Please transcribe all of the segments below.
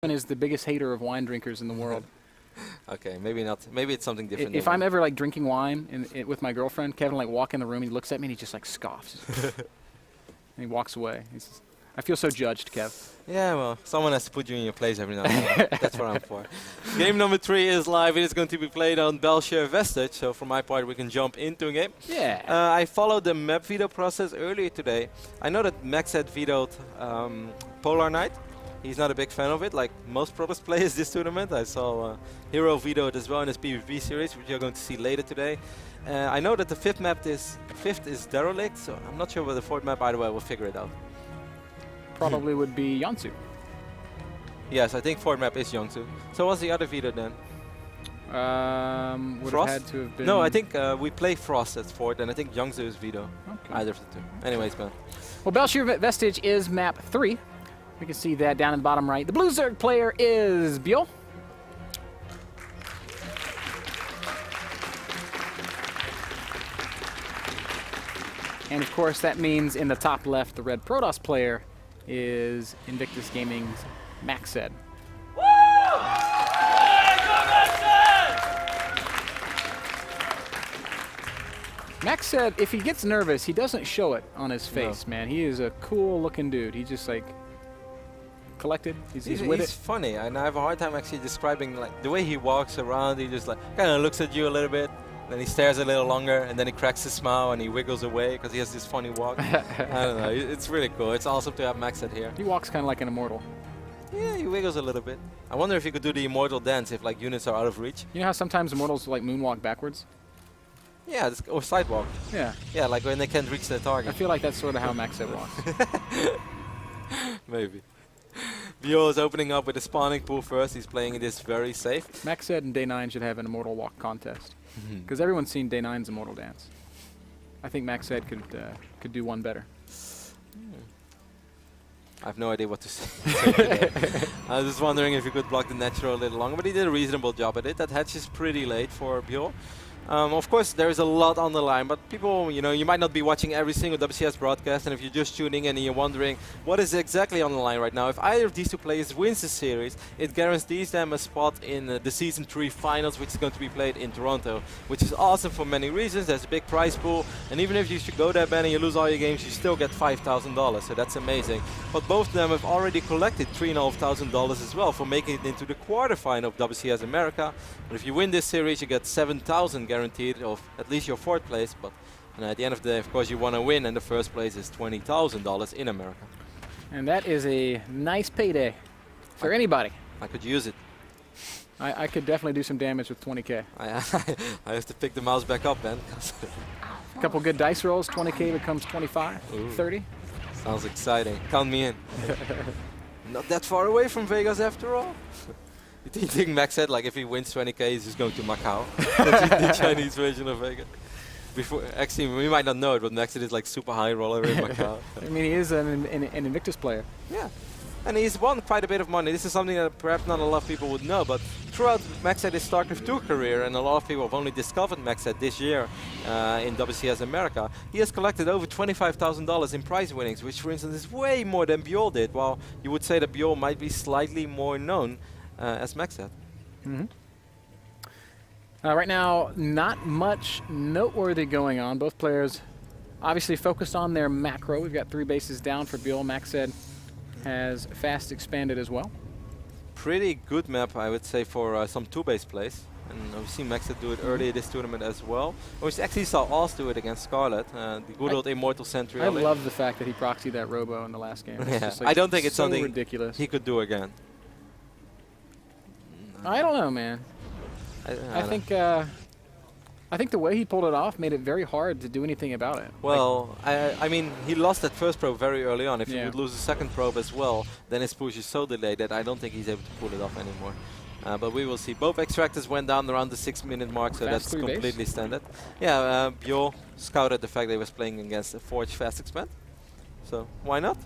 Is the biggest hater of wine drinkers in the world. Okay, maybe not. Maybe it's something different. If I'm ever like drinking wine with my girlfriend, Kevin like walk in the room, he looks at me and he just like scoffs. And he walks away. I feel so judged, Kev. Yeah, well, someone has to put you in your place every now and then. That's what I'm for. Game number 3 is live. It is going to be played on Byul Vestige. So for my part, we can jump into a game. Yeah. I followed the map veto process earlier today. I know that Macsed vetoed Polar Knight. He's not a big fan of it, like most Protoss players this tournament. I saw Hero veto it as well in his PvP series, which you're going to see later today. I know that the fifth is Derelict, so I'm not sure what the fourth map. Either way, we'll figure it out. Probably would be Yonsu. Yes, I think fourth map is Yonsu. So what's the other veto then? Would Frost? have had to have been. No, I think we play Frost as fourth, and I think Yonsu is veto. Okay. Either of the two. Anyways, man. Well, Byul Vestige is map 3. We can see that down in the bottom right. The blue Zerg player is Byul. And of course, that means in the top left, the red Protoss player is Invictus Gaming's Macsed. Macsed, if he gets nervous, he doesn't show it on his face, man. He is a cool-looking dude. He's just like collected. He's with it. He's funny, and I have a hard time actually describing like the way he walks around. He just like kind of looks at you a little bit, then he stares a little longer, and then he cracks his smile and he wiggles away because he has this funny walk. I don't know. It's really cool. It's awesome to have Macsed here. He walks kind of like an immortal. Yeah, he wiggles a little bit. I wonder if he could do the immortal dance if like units are out of reach. You know how sometimes immortals like moonwalk backwards? Yeah, or sidewalk. Yeah. Yeah, like when they can't reach their target. I feel like that's sort of how Macsed walks. Maybe. Byul is opening up with a spawning pool first. He's playing this very safe. Macsed and Day 9 should have an immortal walk contest. Because everyone's seen Day 9's immortal dance. I think Macsed could do one better. I have no idea what to say. I was just wondering if you could block the natural a little longer, but he did a reasonable job at it. That hatch is pretty late for Byul. Of course, there is a lot on the line, but people, you might not be watching every single WCS broadcast, and if you're just tuning in and you're wondering what is exactly on the line right now, if either of these two players wins the series, it guarantees them a spot in the Season 3 finals, which is going to be played in Toronto, which is awesome for many reasons. There's a big prize pool, and even if you should go there, Ben, and you lose all your games, you still get $5,000, so that's amazing. But both of them have already collected $3,500 as well for making it into the quarterfinal of WCS America. But if you win this series, you get $7,000 guaranteed of at least your fourth place, but at the end of the day, of course, you want to win, and the first place is $20,000 in America. And that is a nice payday for anybody. I could use it. I could definitely do some damage with 20K. I have to pick the mouse back up, man. A couple good dice rolls, 20K becomes 25, Ooh. 30. Sounds exciting. Count me in. Not that far away from Vegas after all. You think Max said, like, if he wins 20K, he's just going to Macau? The Chinese version of Vegas. Actually, we might not know it, but Max is like super high roller in Macau. I mean, he is an Invictus player. Yeah. And he's won quite a bit of money. This is something that perhaps not a lot of people would know, but throughout Macsed his StarCraft 2 career, and a lot of people have only discovered Macsed this year in WCS America, he has collected over $25,000 in prize winnings, which for instance is way more than Byul did, while you would say that Byul might be slightly more known as Macsed. Right now, not much noteworthy going on. Both players obviously focused on their macro. We've got 3 bases down for Byul. Macsed has fast expanded as well. Pretty good map, I would say, for some 2-base plays. And we've seen Macsed do it earlier this tournament as well. We actually saw Oz do it against Scarlet, the good old Immortal Sentry. I love the fact that he proxied that Robo in the last game. It's just like I don't think it's so something ridiculous. he could do again. I don't know, man. I think the way he pulled it off made it very hard to do anything about it. Well, I mean, he lost that first probe very early on. If he Yeah. would lose the second probe as well, then his push is so delayed that I don't think he's able to pull it off anymore. But we will see. Both extractors went down around the 6-minute mark, so that's completely standard. Yeah, Byul scouted the fact that he was playing against a Forge Fast Expand. So why not?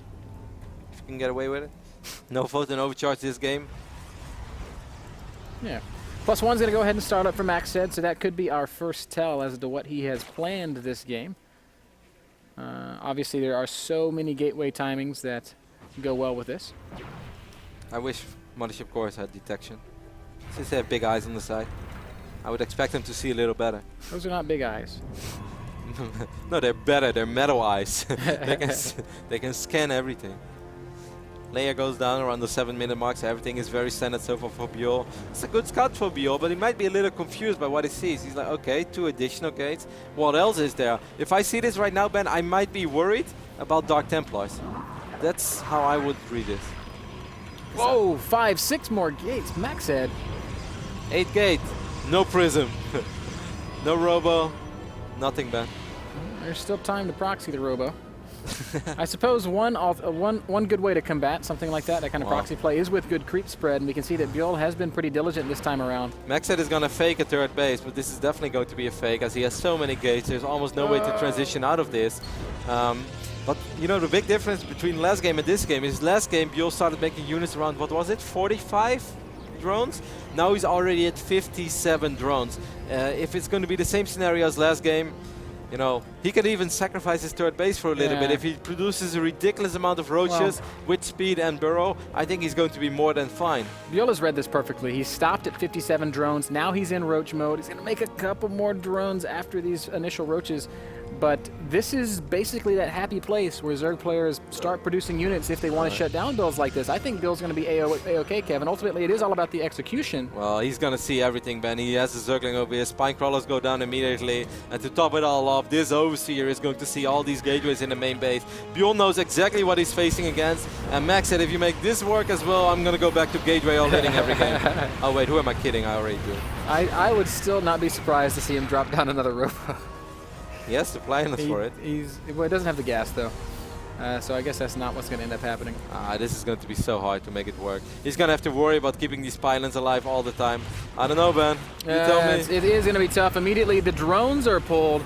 If you can get away with it. No photon overcharge this game. Yeah. +1's going to go ahead and start up for Macsed, so that could be our first tell as to what he has planned this game. Obviously, there are so many gateway timings that go well with this. I wish Mothership Cores had detection. Since they have big eyes on the side, I would expect them to see a little better. Those are not big eyes. No, they're better. They're metal eyes. They can scan everything. Layer goes down around the 7-minute mark, so everything is very standard so far for Byul. It's a good scout for Byul, but he might be a little confused by what he sees. He's like, okay, 2 additional gates. What else is there? If I see this right now, Ben, I might be worried about Dark Templars. That's how I would read this. Whoa, 5, 6 more gates. Macsed. 8 gate, no prism, no robo, nothing, Ben. There's still time to proxy the robo. I suppose one good way to combat something like that kind of proxy play, is with good creep spread, and we can see that Byul has been pretty diligent this time around. Macsed is going to fake a third base, but this is definitely going to be a fake, as he has so many gates. There's almost no way to transition out of this. But you know, the big difference between last game and this game is last game Byul started making units around, what was it, 45 drones? Now he's already at 57 drones. If it's going to be the same scenario as last game, you know, he could even sacrifice his third base for a little bit. If he produces a ridiculous amount of roaches with speed and burrow, I think he's going to be more than fine. Byul has read this perfectly. He stopped at 57 drones. Now he's in roach mode. He's going to make a couple more drones after these initial roaches. But this is basically that happy place where Zerg players start producing units if they want to shut down builds like this. I think Byul's going to be A-OK, Kevin. Ultimately, it is all about the execution. Well, he's going to see everything, Ben. He has the Zergling over here. Spine crawlers go down immediately. And to top it all off, this Overseer is going to see all these gateways in the main base. Byul knows exactly what he's facing against. And Max said, if you make this work as well, I'm going to go back to gateway all hitting every game. Oh, wait, who am I kidding? I already do. I would still not be surprised to see him drop down another robo. He has the plans for it. Well, it doesn't have the gas, though. So I guess that's not what's going to end up happening. This is going to be so hard to make it work. He's going to have to worry about keeping these pylons alive all the time. I don't know, Ben. You tell me. It is going to be tough. Immediately, the drones are pulled.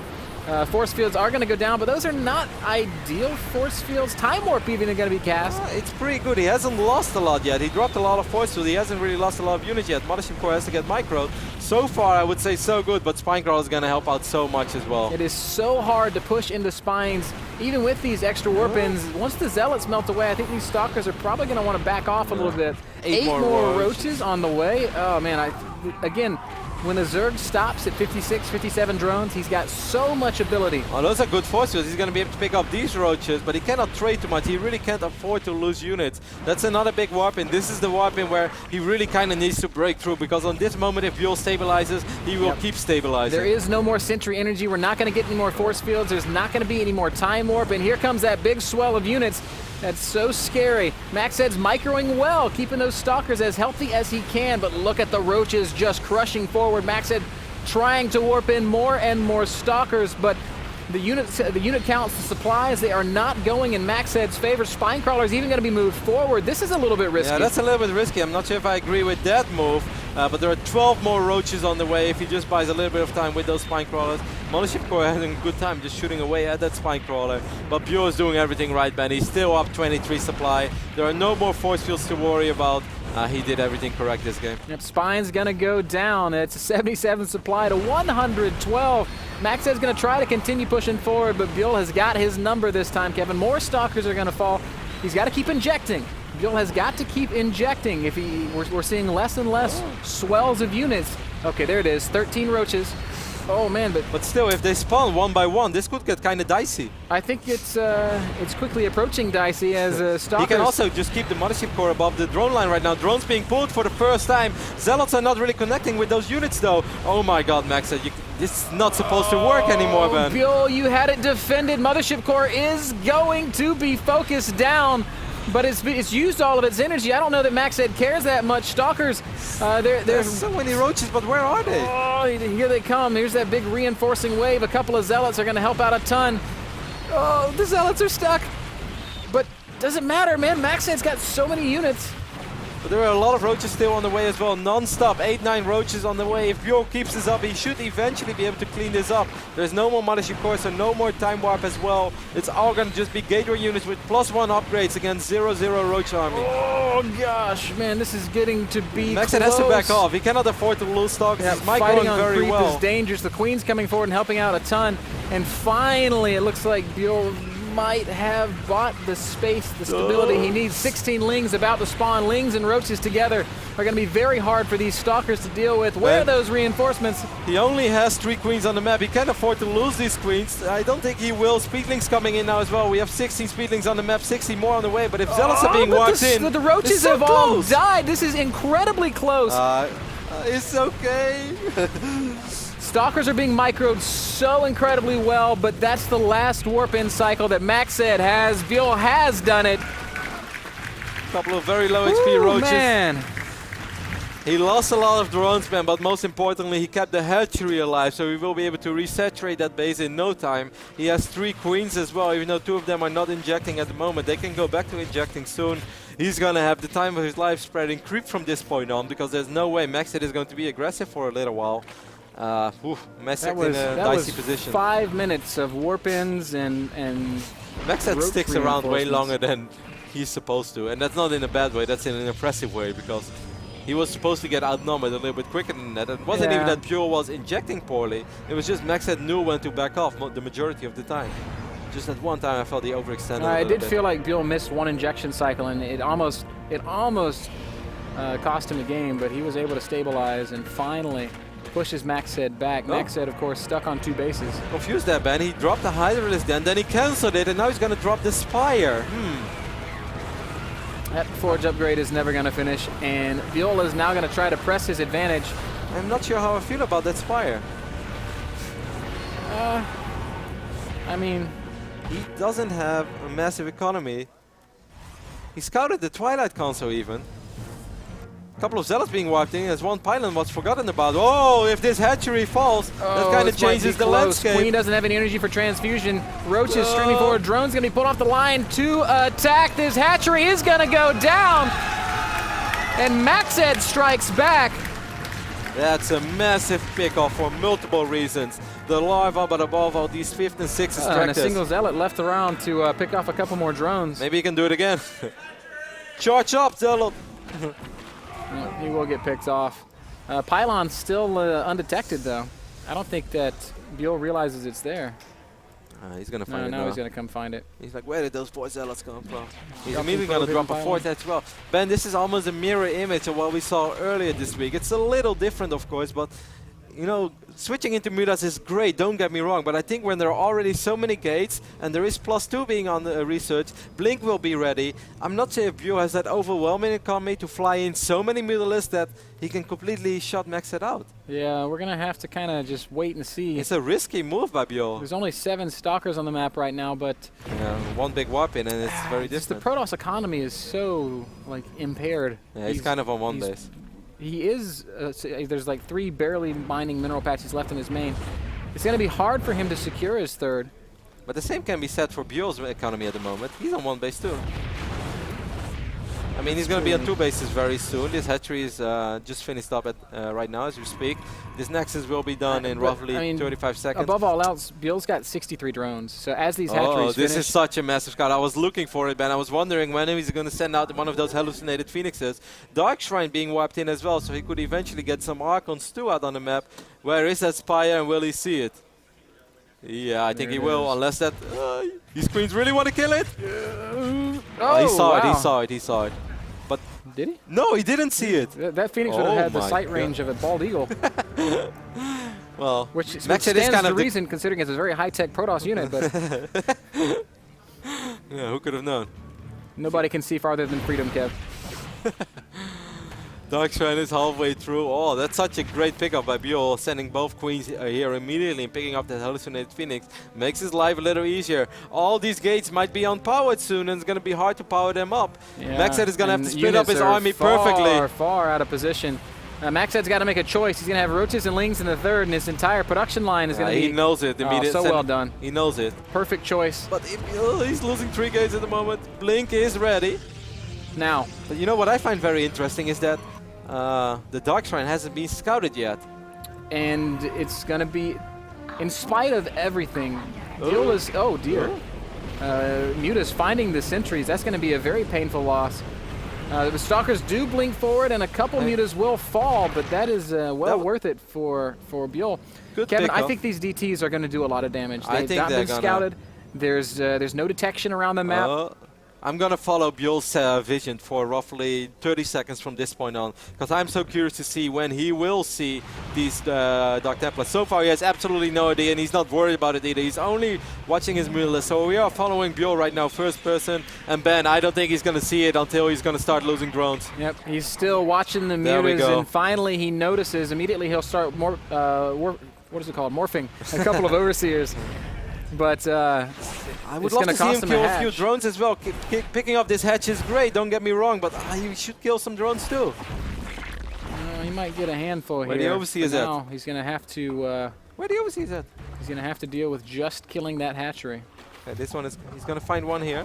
Force fields are going to go down, but those are not ideal force fields. Time Warp even are going to be cast. It's pretty good. He hasn't lost a lot yet. He dropped a lot of force field. He hasn't really lost a lot of units yet. Mothership Core has to get micro. So far, I would say so good, but Spinecrawl is going to help out so much as well. It is so hard to push into spines, even with these extra warp-ins. Once the Zealots melt away, I think these Stalkers are probably going to want to back off a little bit. 8 more roaches on the way. Oh, man. Again, when the Zerg stops at 56, 57 drones, he's got so much ability. Oh, those are good force fields. He's going to be able to pick up these roaches, but he cannot trade too much. He really can't afford to lose units. That's another big warp-in. This is the warp-in where he really kind of needs to break through, because on this moment, if Byul stabilizes, he will keep stabilizing. There is no more Sentry energy. We're not going to get any more force fields. There's not going to be any more Time Warp, and here comes that big swell of units. That's so scary. Macsed's microing well, keeping those Stalkers as healthy as he can, but look at the roaches just crushing forward. Macsed trying to warp in more and more Stalkers, but the unit counts, the supplies, they are not going in Macsed's favor. Spinecrawler's even going to be moved forward. This is a little bit risky. Yeah, that's a little bit risky. I'm not sure if I agree with that move, but there are 12 more roaches on the way if he just buys a little bit of time with those Spinecrawlers. Mothership Core having a good time just shooting away at that Spinecrawler, but Byul is doing everything right, Ben. He's still up 23 supply. There are no more force fields to worry about. He did everything correct this game. Yep, Spine's going to go down. It's a 77 supply to 112. Macsed's going to try to continue pushing forward, but Byul has got his number this time, Kevin. More Stalkers are going to fall. He's got to keep injecting. Byul has got to keep injecting. If we're seeing less and less swells of units. Okay, there it is. 13 roaches. Oh man, but still, if they spawn one by one, this could get kind of dicey. I think it's quickly approaching dicey as Stalkers. He can also just keep the Mothership Core above the drone line right now. Drones being pulled for the first time. Zealots are not really connecting with those units though. Oh my God, Max said this is not supposed to work anymore, Ben. Byul, you had it defended. Mothership Core is going to be focused down. But it's used all of its energy. I don't know that Macsed cares that much. Stalkers, there's so many roaches, but where are they? Oh, here they come. Here's that big reinforcing wave. A couple of Zealots are going to help out a ton. Oh, the Zealots are stuck. But doesn't matter, man. Macsed's got so many units. But there are a lot of roaches still on the way as well, non-stop. 8-9 roaches on the way. If Byul keeps this up, he should eventually be able to clean this up. There's no more Mothership Core, so no more Time Warp as well. It's all going to just be gateway units with +1 upgrades against 0-0 Roach Army. Oh gosh, man, this is getting to be Macsed has to back off. He cannot afford to lose stock. Yeah, fighting on creep is dangerous. The Queen's coming forward and helping out a ton. And finally, it looks like Byul might have bought the space, the stability he needs. 16 Lings about to spawn. Lings and Roaches together are going to be very hard for these Stalkers to deal with. Where are those reinforcements? He only has 3 queens on the map. He can't afford to lose these queens. I don't think he will. Speedlings coming in now as well. We have 16 Speedlings on the map, 60 more on the way. But if Zealots are being walked in, the Roaches so have all close. died. This is incredibly close. It's okay. Stalkers are being microed so incredibly well, but that's the last warp-in cycle that Macsed has. Byul has done it. Couple of very low HP Roaches. Man. He lost a lot of drones, man, but most importantly, he kept the hatchery alive, so we will be able to resaturate that base in no time. He has 3 queens as well, even though 2 of them are not injecting at the moment. They can go back to injecting soon. He's going to have the time of his life spreading creep from this point on, because there's no way Macsed is going to be aggressive for a little while. Macsed in a dicey position. 5 minutes of warp-ins and Macsed sticks around way longer than he's supposed to, and that's not in a bad way, that's in an impressive way, because he was supposed to get outnumbered a little bit quicker than that. It wasn't even that Byul was injecting poorly, it was just Macsed knew when to back off the majority of the time. Just at one time I felt he overextended a little bit. I did feel like Byul missed 1 injection cycle, and it almost cost him the game, but he was able to stabilize and finally pushes Macsed back. Macsed, of course, stuck on 2 bases. Confused there, Ben. He dropped the Hydralisk then he cancelled it, and now he's going to drop the Spire. That Forge upgrade is never going to finish, and Byul is now going to try to press his advantage. I'm not sure how I feel about that Spire. I mean, he doesn't have a massive economy. He scouted the Twilight console even. A couple of Zealots being wiped in as one pylon was forgotten about. Oh, if this hatchery falls, that kind of changes the landscape. Queen doesn't have any energy for transfusion. Roach is streaming forward. Drone's going to be pulled off the line to attack. This hatchery is going to go down. And Macsed strikes back. That's a massive pickoff for multiple reasons. The larva, but above all, these 5th and 6th extractors. And a single Zealot left around to pick off a couple more drones. Maybe he can do it again. Charge up, Zealot. He will get picked off. Pylon's still undetected, though. I don't think that Byul realizes it's there. He's going to find it now. He's going to come find it. He's like, where did those 4 Zealots come from? He's immediately going to drop a 4th as well. Ben, this is almost a mirror image of what we saw earlier this week. It's a little different, of course, but you know, switching into Mutas is great, don't get me wrong, but I think when there are already so many gates and there is +2 being on the research, Blink will be ready. I'm not sure if Byul has that overwhelming economy to fly in so many Mutalisks that he can completely shut Macsed out. Yeah, we're going to have to kind of just wait and see. It's a risky move by Byul. There's only 7 Stalkers on the map right now, but yeah, 1 big warp in and it's very different. The Protoss economy is so like impaired. Yeah, he's kind of on 1 base. He is, there's like 3 barely mining mineral patches left in his main. It's going to be hard for him to secure his 3rd. But the same can be said for Byul's economy at the moment. He's on 1 base too. I mean, he's going to be on 2 bases very soon. This hatchery is just finished up at right now as we speak. This Nexus will be done in roughly 35 seconds. Above all else, Byul's got 63 drones. So as these hatcheries this is such a massive scout. I was looking for it, Ben. I was wondering when he's going to send out one of those hallucinated phoenixes. Dark Shrine being wiped in as well, so he could eventually get some Archons too out on the map. Where is that Spire and will he see it? Yeah, I think he will, unless that... these queens really want to kill it? Oh, he saw wow. it, he saw it. But did he? No, he didn't see it. That Phoenix would have had the sight range of a bald eagle. Well, which stands to reason, considering it's a very high-tech Protoss unit, but... yeah, who could have known? Nobody can see farther than freedom, Kev. Dark Shrine is halfway through. Oh, that's such a great pickup by Byul, sending both queens here immediately and picking up that hallucinated Phoenix. Makes his life a little easier. All these gates might be unpowered soon, and it's going to be hard to power them up. Yeah. Macsed is going to have to split up his army perfectly. Far out of position. Macsed's got to make a choice. He's going to have Roaches and Lings in the 3rd, and his entire production line is going to be... He knows it. So well done. He knows it. Perfect choice. But he's losing 3 gates at the moment. Blink is ready. Now. But you know what I find very interesting is that the Dark Shrine hasn't been scouted yet. And it's going to be, in spite of everything, Byul is... Oh, dear. Muta's finding the sentries. That's going to be a very painful loss. The Stalkers do blink forward, and a couple Mutas will fall, but that is well worth it for Byul. Kevin, I think these DTs are going to do a lot of damage. They've not been scouted. There's no detection around the map. I'm going to follow Byul's vision for roughly 30 seconds from this point on, because I'm so curious to see when he will see these Dark Templars. So far, he has absolutely no idea, and he's not worried about it either. He's only watching his Mutalisk. So we are following Byul right now, first person. And Ben, I don't think he's going to see it until he's going to start losing drones. Yep, he's still watching the Mutas, and finally he notices. Immediately he'll start what is it called? Morphing a couple of Overseers. But I would love to see him kill a few drones as well. Picking up this hatch is great, don't get me wrong, but he should kill some drones too. He might get a handful here. Where the Overseer is at? He's going to have to... Where the Overseer is at? He's going to have to deal with just killing that hatchery. Okay, this one is... He's going to find one here.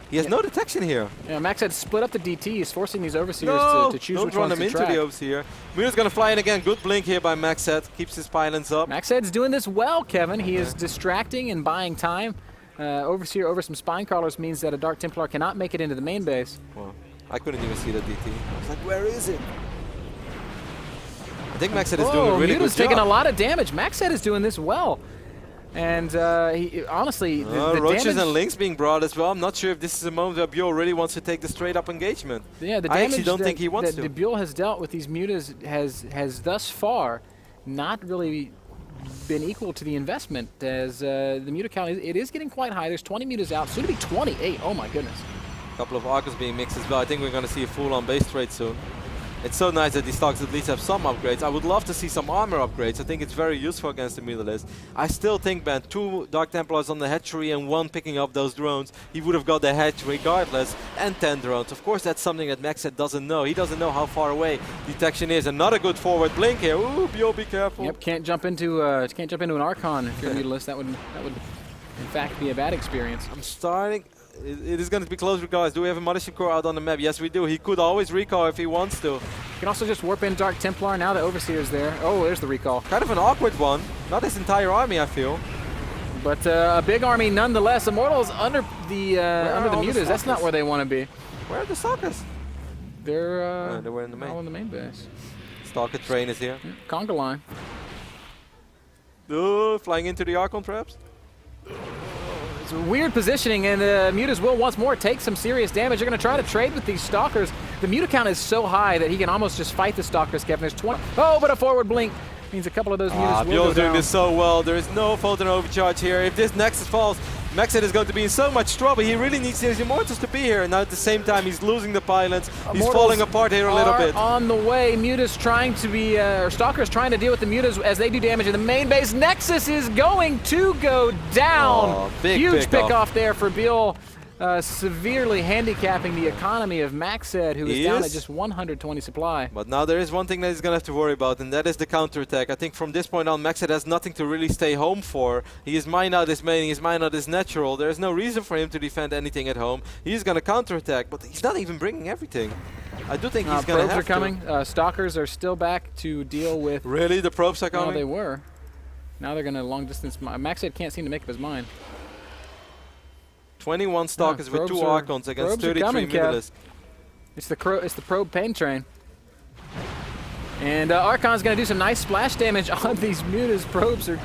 He has no detection here. Yeah, Macsed split up the DT. He's forcing these Overseers to choose which ones to track. Don't run him into the Overseer. Muta's going to fly in again. Good blink here by Macsed. Keeps his pylons up. Macsed's doing this well, Kevin. He is distracting and buying time. Overseer over some Spine Crawlers means that a Dark Templar cannot make it into the main base. Well, I couldn't even see the DT. I was like, where is it? I think Macsed is doing a really good job. Taking a lot of damage. Macsed is doing this well. And honestly, the Roaches damage and Lynx being brought as well. I'm not sure if this is a moment where Byul really wants to take the straight up engagement. Yeah, the I damage actually don't think he wants that Byul has dealt with these Mutas has thus far not really been equal to the investment, as the Muta count it is getting quite high. There's 20 Mutas out, soon to be 28. Oh my goodness. A couple of Archons being mixed as well. I think we're going to see a full-on base trade soon. It's so nice that these stocks at least have some upgrades. I would love to see some armor upgrades. I think it's very useful against the Mutalisk. I still think, Ben, 2 Dark Templars on the hatchery and 1 picking up those drones, he would have got the hatch regardless, and 10 drones. Of course, that's something that Macsed doesn't know. He doesn't know how far away detection is. Another good forward blink here. Ooh, Byul, be careful. Yep, can't jump into an Archon if you're Mutalisk. That would in fact be a bad experience. I'm starting. It is going to be close regardless. Do we have a Mothership Core out on the map? Yes, we do. He could always recall if he wants to. You can also just warp in Dark Templar. Now the Overseer is there. Oh, there's the recall. Kind of an awkward one. Not his entire army, I feel. But a big army nonetheless. Immortals under the Mutas. That's not where they want to be. Where are the Stalkers? They were in the main. all in the main base. Stalker train is here. Yeah, conga line. Flying into the Archon traps. It's a weird positioning, and the Mutas will once more take some serious damage. They're going to try to trade with these Stalkers. The Muta count is so high that he can almost just fight the Stalkers, Kevin. There's 20. Oh, but a forward blink means a couple of those Mutas will go down. doing this so well. There is no Photon overcharge here. If this Nexus falls, Macsed is going to be in so much trouble. He really needs his Immortals to be here. And now at the same time, he's losing the pylons. He's falling apart here a little bit. On the way, Mutas trying to be, or Stalkers trying to deal with the Mutas as they do damage in the main base. Nexus is going to go down. Huge pick off there for Byul. Severely handicapping the economy of Macsed, who is down at just 120 supply. But now there is one thing that he's going to have to worry about, and that is the counterattack. I think from this point on, Macsed has nothing to really stay home for. He is mine out his main, his mine out his natural. There is no reason for him to defend anything at home. He's going to counterattack, but he's not even bringing everything. I do think he's going to have to. Probes are coming. Stalkers are still back to deal with... Really? The probes are coming? No, they were. Now they're going to long distance... Macsed can't seem to make up his mind. 21 Stalkers with 2 Archons against 33 Mutalisk. It's the probe pain train. And Archon's going to do some nice splash damage on these Mutas. Probes are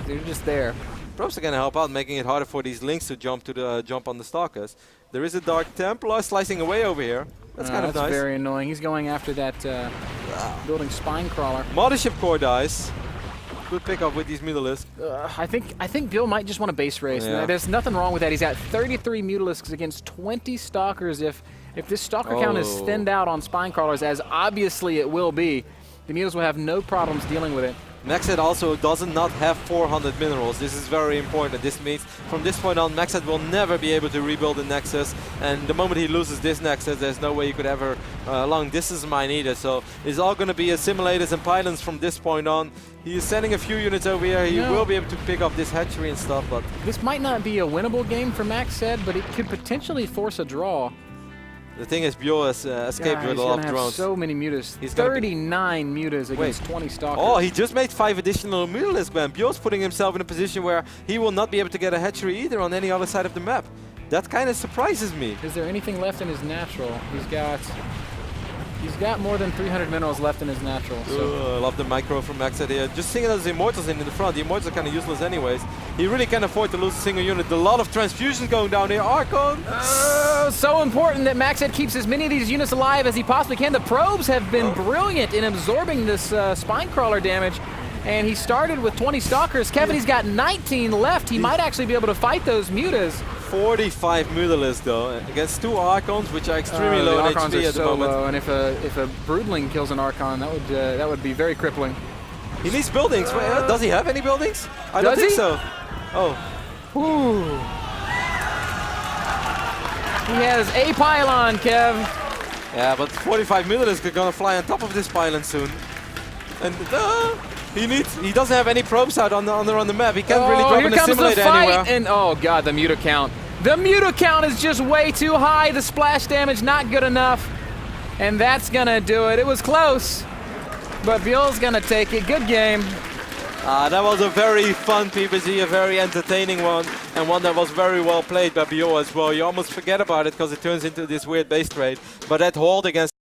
they're just there. Probes are going to help out, making it harder for these Lynx to jump on the Stalkers. There is a Dark Templar slicing away over here. That's kind of nice. That's very annoying. He's going after that building Spine Crawler. Mothership Core dies. Good pickup with these Mutalisks. I think Byul might just want to base race. Yeah. There's nothing wrong with that. He's got 33 Mutalisks against 20 Stalkers. If this Stalker count is thinned out on Spine Crawlers, as obviously it will be, the Mutas will have no problems dealing with it. Macsed also does not have 400 minerals. This is very important. This means from this point on, Macsed will never be able to rebuild the Nexus. And the moment he loses this Nexus, there's no way he could ever long distance mine either. So it's all going to be assimilators and pylons from this point on. He is sending a few units over here. He will be able to pick up this hatchery and stuff. But this might not be a winnable game for Macsed, but it could potentially force a draw. The thing is, Byul has escaped with a lot of drones. So many Mutas. He's 39 Mutas against 20 Stalkers. Oh, he just made 5 additional Mutalisks, man. Byul's putting himself in a position where he will not be able to get a hatchery either on any other side of the map. That kind of surprises me. Is there anything left in his natural? He's got He's got more than 300 minerals left in his natural. So. I love the micro from Macsed here. Just seeing those Immortals in the front. The Immortals are kind of useless anyways. He really can't afford to lose a single unit. A lot of transfusions going down here. Archon! So important that Macsed keeps as many of these units alive as he possibly can. The probes have been brilliant in absorbing this spine crawler damage. And he started with 20 Stalkers. Kevin, he's got 19 left. He might actually be able to fight those Mutas. 45 Mutalisks though, against 2 Archons, which are extremely low in Archons HP are at the so moment. low, and if a Broodling kills an Archon, that would be very crippling. He needs buildings. Does he have any buildings? I don't Does think he? so. Oh. Whew. He has a pylon, Kev. Yeah, but 45 Mutalisks are gonna fly on top of this pylon soon. And he doesn't have any probes out on the map. He can't really drop here in a comes the simulator fight, anywhere. and oh god, the Muta count. The Muta count is just way too high. The splash damage not good enough, and that's gonna do it. It was close, but Byul's gonna take it. Good game. That was a very fun PvZ, a very entertaining one, and one that was very well played by Byul as well. You almost forget about it because it turns into this weird base trade, but that hold against